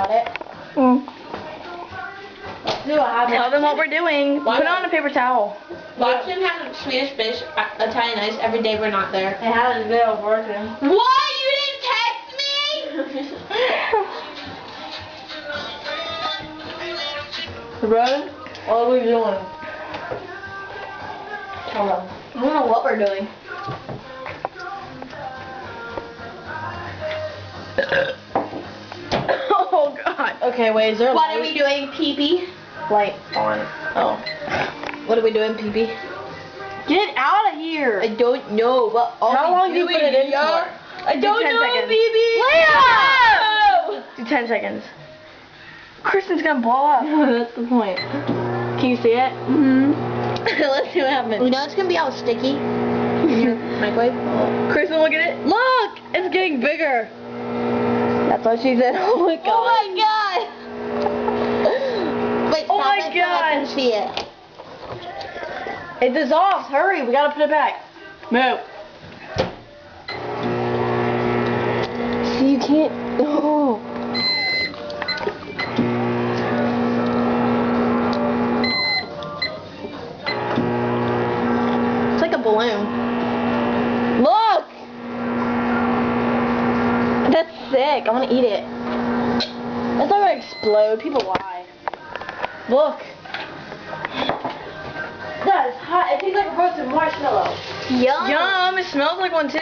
Got it? Let's do it. Tell them what we're doing. Put on a paper towel. Watch him have Swedish fish, Italian ice every day we're not there. It hasn't been working. What? You didn't text me? Rose, what are we doing? Hold on. I don't know what we're doing. Oh God. Okay, wait, is there What are we doing, pee-pee? light on? Oh. What are we doing, pee-pee? Get out of here. I don't know what all How long do you put it in for? I don't 10 know, seconds. baby. Do 10 seconds. Kristen's gonna blow up. That's the point. Can you see it? Mm-hmm. Let's see what happens. You know it's gonna be all sticky. Microwave? Kristen, look at it. Look! It's getting bigger. That's what she said. Oh my god. Oh my god. Wait, Oh stop my it so I can God. see it. It dissolves. Hurry, we gotta put it back. Move. See, you can't. Oh. It's like a balloon. Look! That's sick. I want to eat it. That's not gonna explode. People lie. Look. That is hot. It tastes like a roasted marshmallow. Yum. Yum, it smells like one too.